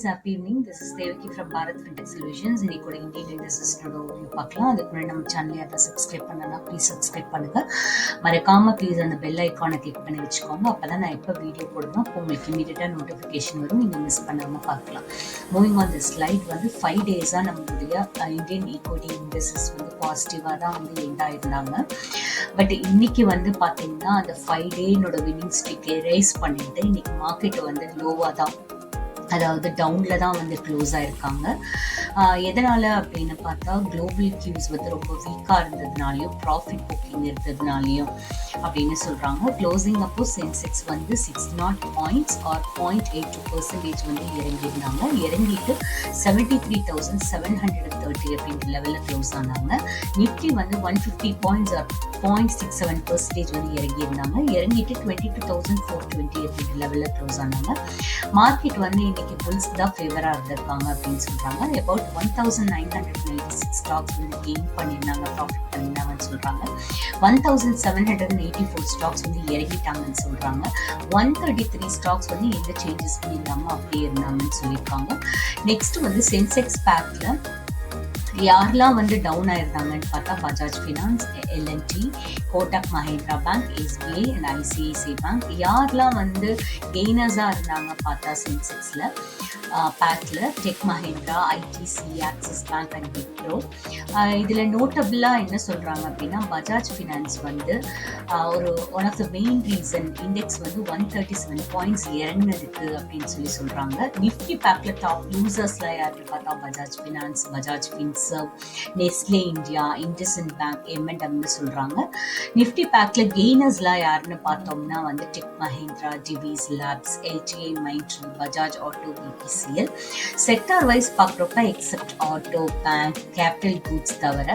Happy evening. This is Devaki from Bharat Fintech Solutions. இன்னைக்கு கூட Indian இண்டஸ்ட்ரீஸோட overview பார்க்கலாம். அதுக்கு முன்னாடி நம்ம சேனலை யாராவது சப்ஸ்கிரைப் பண்ணனா ப்ளீஸ் சப்ஸ்கிரைப் பண்ணுங்க. மறக்காம ப்ளீஸ் அந்த பெல் ஐக்கானை கிளிக் பண்ணி வச்சுக்கோங்க. அப்பதான் நான் எப்போ வீடியோ போடுறோம் உங்களுக்கு இமீடியட்டா நோட்டிஃபிகேஷன் வரும். நீங்க மிஸ் பண்ணாம பார்க்கலாம். மூவிங் ஆன் தி ஸ்லைட் 5 டேஸா நம்மளுடைய இந்தியன் ஈக்விட்டி இண்டஸ்ட்ரீஸ் பாசிட்டிவா தான் எண்ட் ஆயிருந்தாங்க. பட் இன்னைக்கு பாத்தீங்கன்னா அந்த 5 டேனோட வின்னிங் ஸ்ட்ரீக் ரைஸ் பண்ணிட்டு இன்னைக்கு மார்க்கெட் லோவா தான், அதாவது டவுன்ல தான் க்ளோஸ் ஆயிருக்காங்க. எதனால அப்படின்னு பார்த்தா குளோபல் கியூஸ் ரொம்ப வீக்கா இருந்ததுனாலையும் ப்ராஃபிட் புக்கிங் இருந்ததுனாலையும் அப்படின்னு சொல்றாங்க. க்ளோசிங் அப்போ சென்செக்ஸ் 60 பாயிண்ட்ஸ் ஆர் 0.82% இறங்கியிருந்தாங்க. இறங்கிட்டு 73,730 அப்படின்ற லெவல்ல க்ளோஸ் ஆனாங்க. நிஃப்டி 150 பாயிண்ட்ஸ் ஆர் 0.67% இறங்கியிருந்தாங்க. இறங்கிட்டு 22,420 அப்படின்ற லெவல்ல க்ளோஸ் ஆனாங்க. மார்க்கெட் இன்னைக்கு புல்ஸ் தான் ஃபேவரா இருந்திருக்காங்க அப்படின்னு சொல்றாங்க. about 1,996 ஸ்டாக்ஸ் கெயின் பண்ணியிருந்தாங்க, ப்ராஃபிட் பண்ணியிருந்தாங்கன்னு சொல்றாங்க. 1,784 ஸ்டாக்ஸ் இறங்கிட்டாங்கன்னு சொல்றாங்க. 133 ஸ்டாக்ஸ் எந்த சேஞ்சஸ் இல்லாம அப்படியே இருந்தாங்கன்னு சொல்லியிருக்காங்க. நெக்ஸ்ட் சென்செக்ஸ் பேக்ல யாரெல்லாம் டவுன் ஆயிருந்தாங்கன்னு பார்த்தா Bajaj finance, L and T, Kotak Mahindra bank, SBI and ICICI bank. யாரெல்லாம் கெய்னர்ஸா இருந்தாங்க பார்த்தா சென்செக்ஸ்ல பேக்ல tech Mahindra, ITC, Axis bank and Wipro. இதுல நோட்டபிளா என்ன சொல்றாங்க அப்படின்னா பஜாஜ் ஃபினான்ஸ் ஒரு one of the main reason index 137 points இறங்கினதுக்கு அப்படின்னு சொல்றாங்க. நிஃப்டி பேக்ல டாப் யூசர்ஸ்ல யாருன்னு பார்த்தா Bajaj finance, Bajaj Finserv, Nestle India, IndusInd bank, எம்என்டம்னு சொல்றாங்க. நிஃப்டி பேக்ல கெய்னர்ஸ்ல யாருன்னு பார்த்தோம்னா tech Mahindra, TVS labs, LTI Mindtree, Bajaj auto, BPCL. Sector wise பார்க்குறப்ப except auto, bank, capital goods தவிர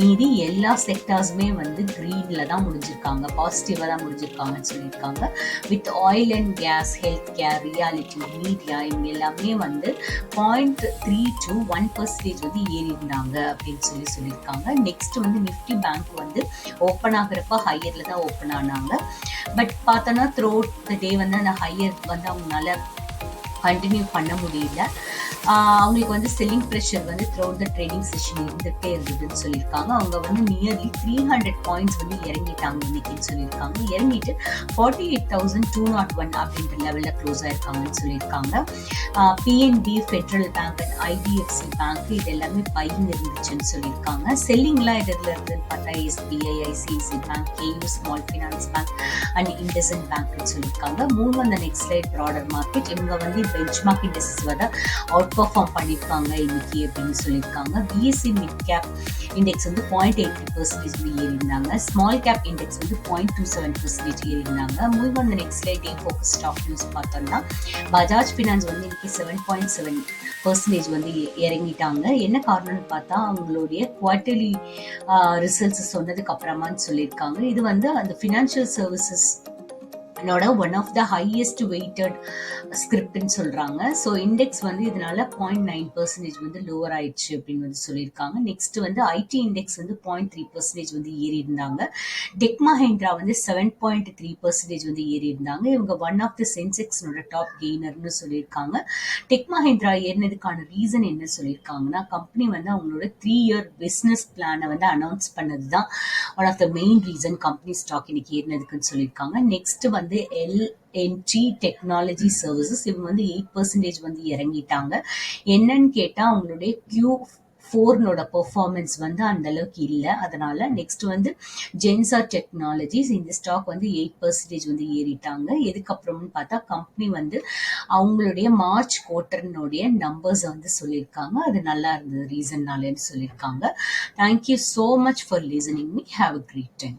மீதி எல்லா செக்டார்ஸுமே கிரீன்ல தான் முடிஞ்சிருக்காங்க, பாசிட்டிவா தான் முடிஞ்சிருக்காங்கன்னு சொல்லியிருக்காங்க. With oil and gas, health care, reality, media இவங்க எல்லாமே 0.3 to 1% ஏறி இருந்தாங்க அப்படின்னு சொல்லியிருக்காங்க. நெக்ஸ்ட் நிஃப்டி பேங்க் ஓப்பன் ஆகுறப்ப ஹையர்ல தான் ஓப்பன் ஆனாங்க. பட் பார்த்தோன்னா த்ரூ அவுட் த டே அந்த ஹையர் அவங்களால கண்டினியூ பண்ண முடியல. அவங்களுக்கு selling pressure through out the trading session இருந்துகிட்டே இருந்ததுன்னு சொல்லியிருக்காங்க. அவங்க நியர்லி 300 பாயிண்ட்ஸ் இறங்கிட்டாங்க இன்னைக்குன்னு சொல்லியிருக்காங்க. இறங்கிட்டு 48,201 அப்படின்ற லெவல்ல க்ளோஸ் ஆயிருக்காங்கன்னு சொல்லியிருக்காங்க. PNB, federal bank and IDFC bank இது எல்லாமே பையிங் இருந்துச்சுன்னு சொல்லியிருக்காங்க. செல்லிங்லாம் இதுல இருந்துன்னு பார்த்தா SBI, ICICI bank, KU small finance bank and IndusInd பேங்க்னு சொல்லியிருக்காங்க. மூணு அந்த நெக்ஸ்ட் லைட் ப்ராடர் மார்க்கெட் இவங்க benchmark industries outperform பண்ணியிருக்காங்க இன்னைக்கு அப்படின்னு சொல்லியிருக்காங்க. பிஎஸ்சி மிட் கேப் இண்டெக்ஸ் 0.83% ஏறி இருந்தாங்க. ஸ்மால் கேப் இண்டெக்ஸ் 0.27% ஏறி இருந்தாங்க. Move on the next slide day focus stock news பார்த்தோம்னா பஜாஜ் ஃபினான்ஸ் இன்னைக்கு 7.7% இறங்கிட்டாங்க. என்ன காரணம்னு பார்த்தா அவங்களுடைய குவார்டர்லி ரிசல்ட்ஸ் சொன்னதுக்கு அப்புறமான்னு சொல்லியிருக்காங்க. இது அந்த financial services one of the highest weighted ஸ்கிரிப்ட்னு சொல்றாங்க. ஸோ இண்டெக்ஸ் இதனால 0.9% லோவர் ஆயிடுச்சு அப்படின்னு சொல்லியிருக்காங்க. நெக்ஸ்ட் ஐடி இண்டெக்ஸ் 0.3% ஏறி இருந்தாங்க. டெக் மஹிந்திரா 7.3% ஏறி இருந்தாங்க. இவங்க ஒன் ஆஃப் த சென்செக்ஸோட டாப் கெய்னர்னு சொல்லியிருக்காங்க. டெக் மஹிந்திரா ஏறினதுக்கான ரீசன் என்ன சொல்லியிருக்காங்கன்னா கம்பெனி அவங்களோட 3 year பிசினஸ் பிளானை அனௌன்ஸ் பண்ணதுதான் one of the main reason company stock இன்னைக்கு ஏறினதுக்குன்னு சொல்லியிருக்காங்க. நெக்ஸ்ட் எல்என்டி டெக்னாலஜி சர்வீசஸ் இவங்க 8% இறங்கிட்டாங்க. என்னன்னு கேட்டா அவங்களுடைய Q4 பெர்ஃபார்மன்ஸ் அந்த அளவுக்கு இல்லை. அதனால நெக்ஸ்ட் ஜென்சார் டெக்னாலஜிஸ் இந்த ஸ்டாக் 8% ஏறிட்டாங்க. எதுக்கப்புறம்னு பார்த்தா கம்பெனி அவங்களுடைய மார்ச் குவார்டர்னுடைய நம்பர்ஸ் சொல்லியிருக்காங்க. அது நல்லா இருந்தது ரீசன்னாலன்னு சொல்லியிருக்காங்க. Thank you so much for listening me. Have a great time.